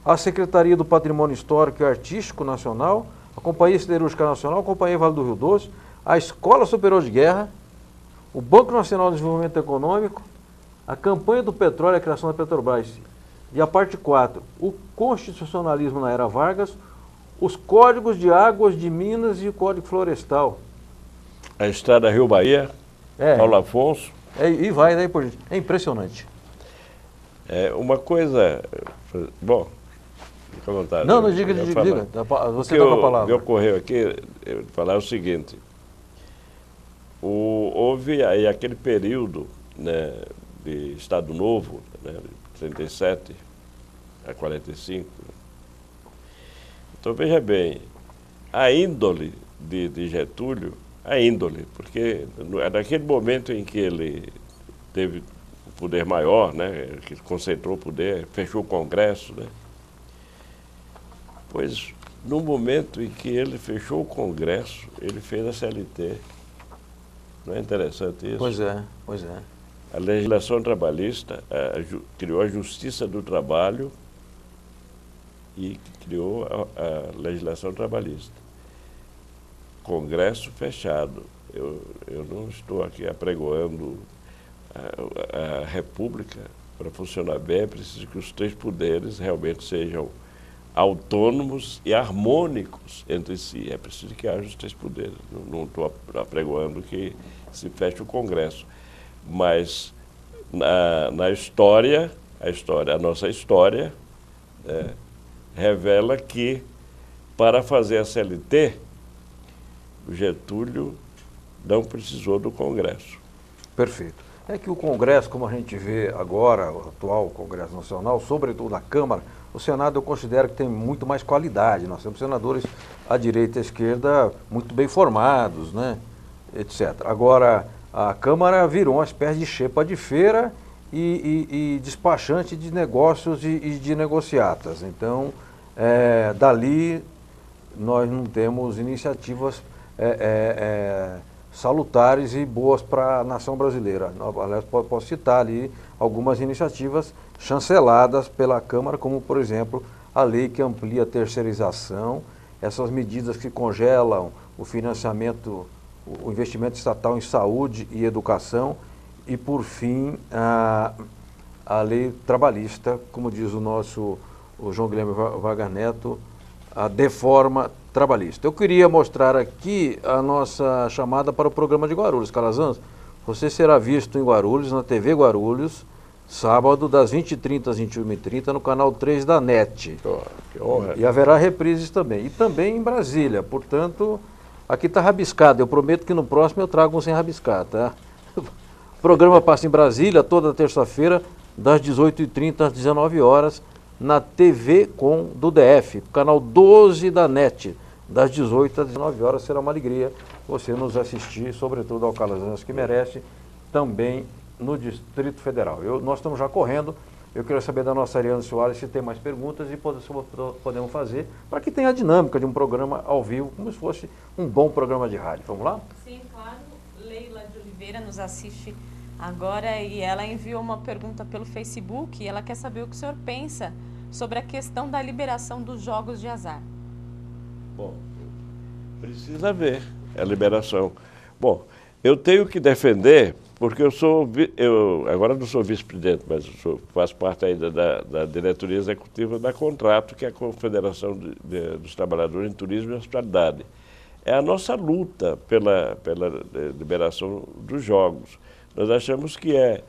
A Secretaria do Patrimônio Histórico e Artístico Nacional, a Companhia Siderúrgica Nacional, a Companhia Vale do Rio Doce, a Escola Superior de Guerra, o Banco Nacional de Desenvolvimento Econômico, a Campanha do Petróleo e a Criação da Petrobras. E a parte 4, o Constitucionalismo na Era Vargas, os Códigos de Águas de Minas e o Código Florestal. A Estrada Rio-Bahia, Paulo Afonso. E vai daí por diante. É impressionante. Uma coisa... Bom, fica à vontade. Não, diga. Você dá a palavra. Me ocorreu aqui falar o seguinte. Houve aí aquele período, né, de Estado Novo, né, de 37 a 45. Então, veja bem, a índole de Getúlio, porque naquele momento em que ele teve o poder maior, né, que concentrou o poder, fechou o Congresso, né, pois no momento em que ele fechou o Congresso, ele fez a CLT. Não é interessante isso? Pois é, pois é. A legislação trabalhista criou a Justiça do Trabalho e criou a legislação trabalhista. Congresso fechado. Eu não estou aqui apregoando a República. Para funcionar bem, é preciso que os três poderes realmente sejam autônomos e harmônicos entre si. É preciso que haja os três poderes. Não estou apregoando que se feche o Congresso. Mas na história, a nossa história, revela que, para fazer a CLT, o Getúlio não precisou do Congresso. Perfeito. É que o Congresso, como a gente vê agora, o atual Congresso Nacional, sobretudo a Câmara, o Senado eu considero que tem muito mais qualidade. Nós temos senadores à direita e à esquerda muito bem formados, né, etc. Agora, a Câmara virou uma espécie de xepa de feira e despachante de negócios e de negociatas. Então, dali nós não temos iniciativas salutares e boas para a nação brasileira. Aliás, posso citar ali algumas iniciativas chanceladas pela Câmara, como, por exemplo, a lei que amplia a terceirização, essas medidas que congelam o financiamento, o investimento estatal em saúde e educação e, por fim, a lei trabalhista, como diz o João Guilherme Vargas Neto, a deforma trabalhista. Eu queria mostrar aqui a nossa chamada para o programa de Guarulhos. Calazans, você será visto em Guarulhos, na TV Guarulhos, sábado, das 20h30 às 21h30, no canal 3 da NET. Que honra. E haverá reprises também. E também em Brasília. Portanto, aqui está rabiscado. Eu prometo que no próximo eu trago um sem rabiscar, tá? O programa passa em Brasília toda terça-feira, das 18h30 às 19h, na TV Com do DF, canal 12 da NET, das 18 às 19h. Será uma alegria você nos assistir, sobretudo ao Calazans, que merece, também no Distrito Federal. Nós estamos já correndo. Eu queria saber da nossa Ariane Soares se tem mais perguntas e podemos fazer, para que tenha a dinâmica de um programa ao vivo, como se fosse um bom programa de rádio. Vamos lá? Sim, claro. Leila de Oliveira nos assiste agora e ela enviou uma pergunta pelo Facebook e ela quer saber o que o senhor pensa sobre a questão da liberação dos jogos de azar. Bom, precisa ver a liberação. Bom, eu tenho que defender, porque eu agora não sou vice-presidente, mas faço parte ainda da diretoria executiva da Contrato, que é a Confederação dos Trabalhadores em Turismo e Hospitalidade. É a nossa luta pela liberação dos jogos. Nós achamos que é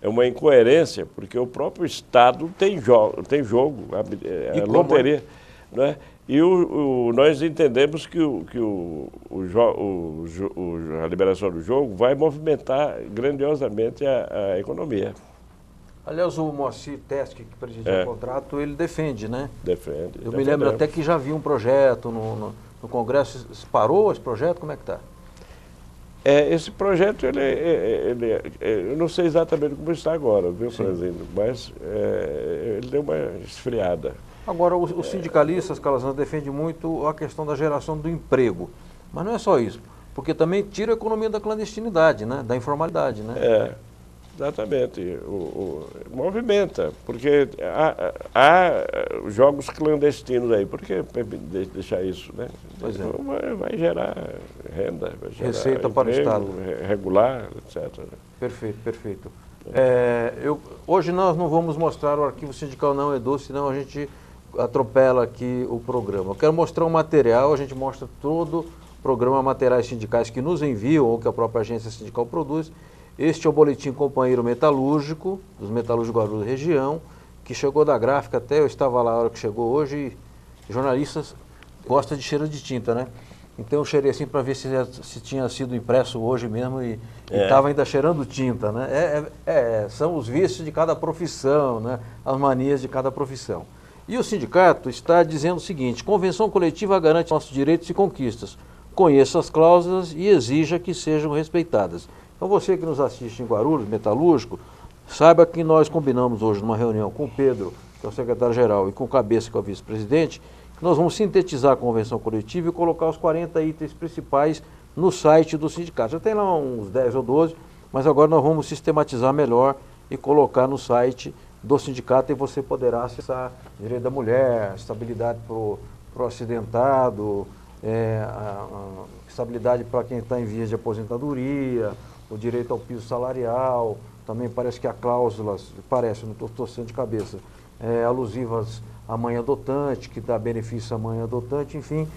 uma incoerência, porque o próprio Estado tem jogo, a loteria, não é? E nós entendemos que a liberação do jogo vai movimentar grandiosamente a economia. Aliás, o Moacir Tesc, que presidia o contrato, ele defende, né? Defende. Eu me lembro até que já vi um projeto no Congresso. Parou esse projeto? Como é que está? Esse projeto, eu não sei exatamente como está agora, viu, Franzino? Mas ele deu uma esfriada. Agora, os sindicalistas, Calazans, defendem muito a questão da geração do emprego. Mas não é só isso, porque também tira a economia da clandestinidade, né? Da informalidade, né? Exatamente. Movimenta, porque há jogos clandestinos aí. Por que deixar isso, né? Pois é. Vai gerar renda, vai gerar receita para o Estado. Regular, etc. Perfeito, perfeito. Hoje nós não vamos mostrar o arquivo sindical não, Edu, senão a gente atropela aqui o programa. Eu quero mostrar um material, a gente mostra todo o programa Materiais Sindicais que nos enviam ou que a própria agência sindical produz. Este é o boletim companheiro metalúrgico, dos metalúrgicos Guarulhos região, que chegou da gráfica até, eu estava lá a hora que chegou hoje, e jornalistas gostam de cheiro de tinta, né? Então eu cheirei assim para ver se tinha sido impresso hoje mesmo e estava ainda cheirando tinta, né? São os vícios de cada profissão, né? As manias de cada profissão. E o sindicato está dizendo o seguinte: convenção coletiva garante nossos direitos e conquistas. Conheça as cláusulas e exija que sejam respeitadas. Então você que nos assiste em Guarulhos, metalúrgico, saiba que nós combinamos hoje numa reunião com o Pedro, que é o secretário-geral, e com o Cabeça, que é o vice-presidente, Nós vamos sintetizar a convenção coletiva e colocar os 40 itens principais no site do sindicato. Já tem lá uns 10 ou 12, mas agora nós vamos sistematizar melhor e colocar no site do sindicato, e você poderá acessar direito da mulher, estabilidade para o acidentado, estabilidade para quem está em vias de aposentadoria, o direito ao piso salarial. Também parece que há cláusulas, não estou sendo de cabeça, alusivas à mãe adotante, que dá benefício à mãe adotante, enfim.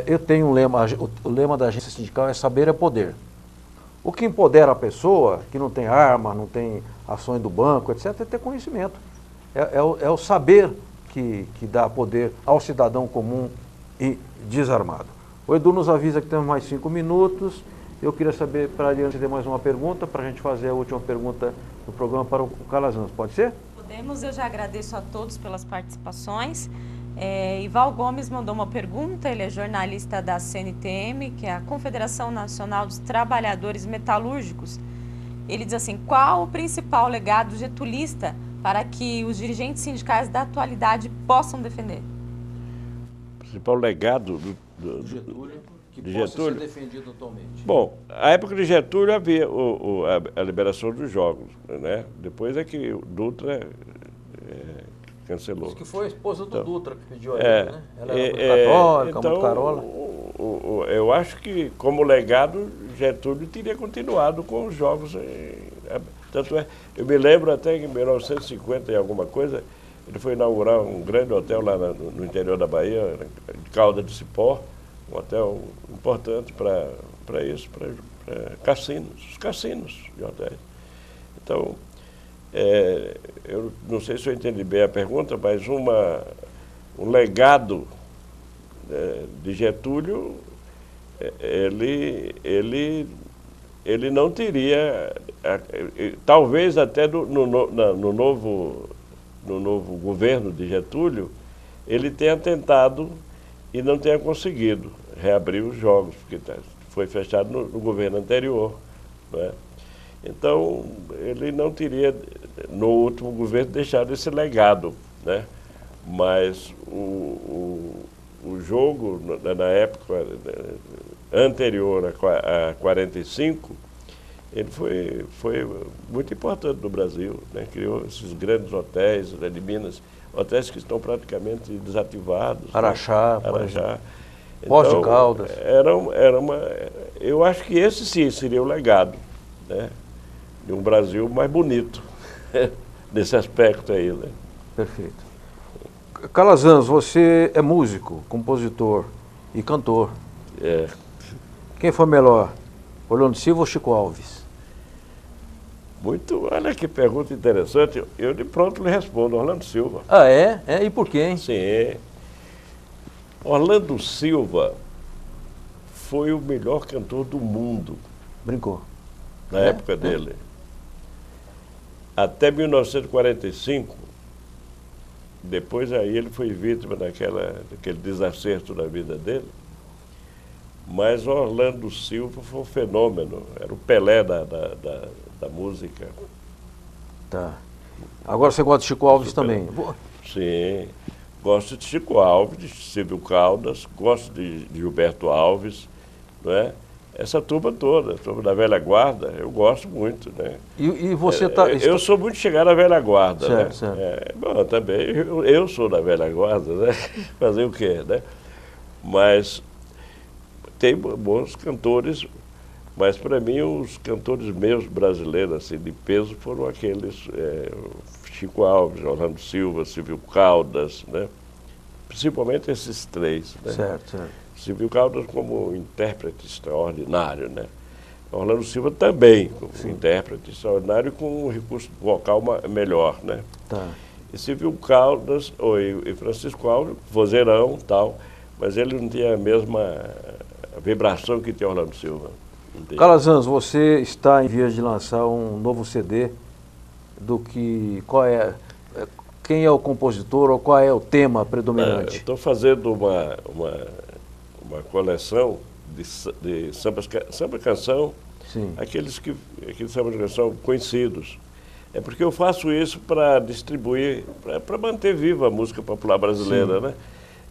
Eu tenho um lema, o lema da agência sindical é saber é poder. O que empodera a pessoa, que não tem arma, não tem ações do banco, etc., é ter conhecimento. É o saber que dá poder ao cidadão comum e desarmado. O Edu nos avisa que temos mais 5 minutos. Eu queria saber, para ali, antes de mais uma pergunta, para a gente fazer a última pergunta do programa para o Calazans. Pode ser? Podemos, eu já agradeço a todos pelas participações. Ival Gomes mandou uma pergunta, ele é jornalista da CNTM, que é a Confederação Nacional dos Trabalhadores Metalúrgicos. Ele diz assim: qual o principal legado getulista para que os dirigentes sindicais da atualidade possam defender? O principal legado do Getúlio, que de possa Getúlio? ser defendido atualmente. Bom, a época de Getúlio havia a liberação dos jogos, né? Depois é que o Dutra cancelou. Isso que foi a esposa do Dutra que pediu a ele, ele, né? Ela era muito católica, então, muito carola. Eu acho que, como legado, Getúlio teria continuado com os jogos. Tanto é, eu me lembro até que em 1950 e alguma coisa, ele foi inaugurar um grande hotel lá no interior da Bahia, de Calda de Cipó, um hotel importante para isso, para cassinos, os cassinos de hotéis. Então, eu não sei se eu entendi bem a pergunta, mas um legado de Getúlio, ele não teria, talvez até no novo governo de Getúlio, ele tenha tentado e não tenha conseguido reabrir os jogos, porque foi fechado no governo anterior, né? Então, ele não teria, no último governo, deixado esse legado, né? Mas o jogo, na época anterior a 45, ele foi muito importante no Brasil, né? Criou esses grandes hotéis, né, de Minas, hotéis que estão praticamente desativados. Araxá, né? Araxá. Pós de Caldas. Eu acho que esse sim seria o legado, né, de um Brasil mais bonito, nesse aspecto aí, né? Perfeito. Calazans, você é músico, compositor e cantor. Quem foi melhor, Orlando Silva ou Chico Alves? Olha que pergunta interessante. Eu de pronto lhe respondo, Orlando Silva. Ah, é? E por quê, hein? Sim. Orlando Silva foi o melhor cantor do mundo. Brincou. Na época dele. Até 1945, depois aí ele foi vítima daquele desacerto na vida dele. Mas Orlando Silva foi um fenômeno, era o Pelé da música. Tá. Agora você gosta de Chico Alves também? Sim, gosto de Chico Alves, de Silvio Caldas, gosto de Gilberto Alves, não é? Essa turma toda, a turma da velha guarda, eu gosto muito, né? E você está... Eu sou muito chegado à velha guarda, certo, né? Certo. Bom, também, eu sou da velha guarda, né? Fazer o quê, né? Mas tem bons cantores, mas para mim os cantores meus brasileiros, assim, de peso, foram aqueles Chico Alves, Orlando Silva, Silvio Caldas, né? Principalmente esses três, né? Certo. Silvio Caldas como intérprete extraordinário, né? Orlando Silva também como intérprete extraordinário com um recurso vocal melhor, né? Tá. E Silvio Caldas, e Francisco Alves, vozeirão e tal, mas ele não tinha a mesma vibração que tinha Orlando Silva. Calazans, você está em vias de lançar um novo CD quem é o compositor ou qual é o tema predominante? Estou fazendo uma coleção de samba-canção, aqueles samba-canção conhecidos. É porque eu faço isso para distribuir, para manter viva a música popular brasileira, né?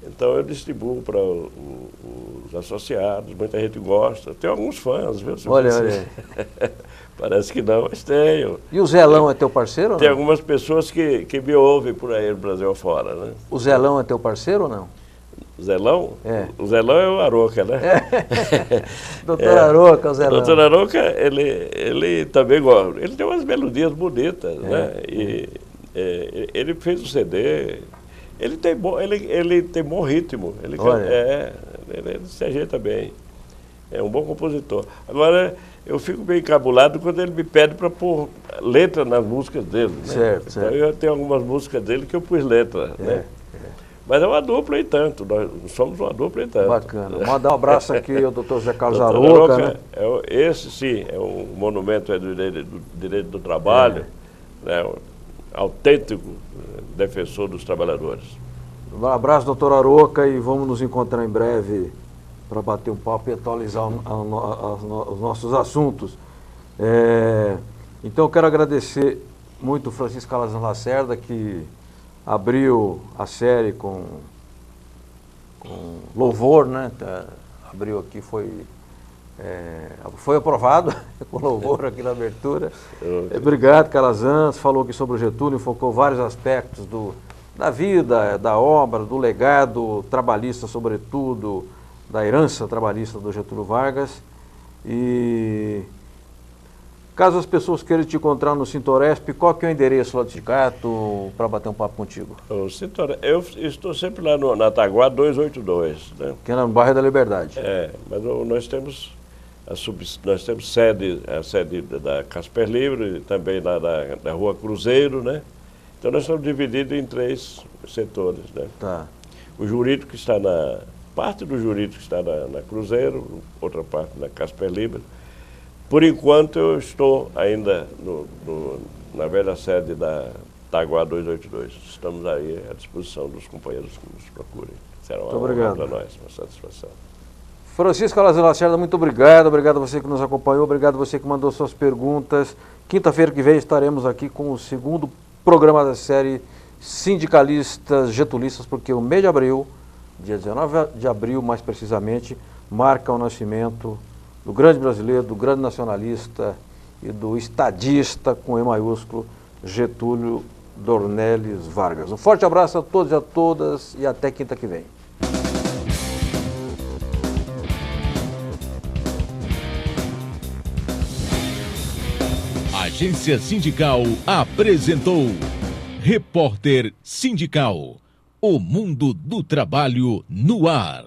Então eu distribuo para os associados, muita gente gosta. Tem alguns fãs, viu? Olha aí. Parece que não, mas tenho. E o Zelão é teu parceiro ou não? Tem algumas pessoas que me ouvem por aí no Brasil afora, né? O Zelão é teu parceiro ou não? Zelão? É. O Zelão é o Aroca, né? Doutor Aroca, o Zelão. O doutor Aroca, ele também gosta. Ele tem umas melodias bonitas, né? E ele fez o CD. Ele tem bom ritmo. Ele se ajeita bem. É um bom compositor. Agora, eu fico bem encabulado quando ele me pede para pôr letra nas músicas dele. Né? Certo, então, eu tenho algumas músicas dele que eu pus letra, né? Mas é uma dupla e tanto, nós somos uma dupla e tanto. Bacana. Mandar um abraço aqui ao doutor José Carlos Aroca, né? Esse sim, é um monumento do direito do trabalho, né? Um autêntico defensor dos trabalhadores. Um abraço, doutor Aroca, e vamos nos encontrar em breve para bater um papo e atualizar os nossos assuntos. Então eu quero agradecer muito o Francisco Calazans Lacerda, que abriu a série com louvor, né? Abriu aqui, foi aprovado com louvor aqui na abertura. Obrigado, Calazans. Falou aqui sobre o Getúlio, enfocou vários aspectos da vida, da obra, do legado trabalhista, sobretudo, da herança trabalhista do Getúlio Vargas. E caso as pessoas queiram te encontrar no Sintoresp, qual que é o endereço lá do sindicato para bater um papo contigo? Eu estou sempre lá na Taguá 282, né? Que é no bairro da Liberdade. Mas nós temos a sede da Casper Libro, também lá da Rua Cruzeiro, né? Então nós estamos divididos em 3 setores, né? Tá. O jurídico parte do jurídico está na Cruzeiro, outra parte na Casper Libro. Por enquanto eu estou ainda na velha sede da Taguá 282. Estamos aí à disposição dos companheiros que nos procurem. Será uma honra para nós, uma satisfação. Francisco Calazans Lacerda, muito obrigado. Obrigado a você que nos acompanhou, obrigado a você que mandou suas perguntas. Quinta-feira que vem estaremos aqui com o segundo programa da série Sindicalistas Getulistas, porque o mês de abril, dia 19 de abril mais precisamente, marca o nascimento do grande brasileiro, do grande nacionalista e do estadista com E maiúsculo, Getúlio Dornelles Vargas. Um forte abraço a todos e a todas e até quinta que vem. A Agência Sindical apresentou Repórter Sindical, o mundo do trabalho no ar.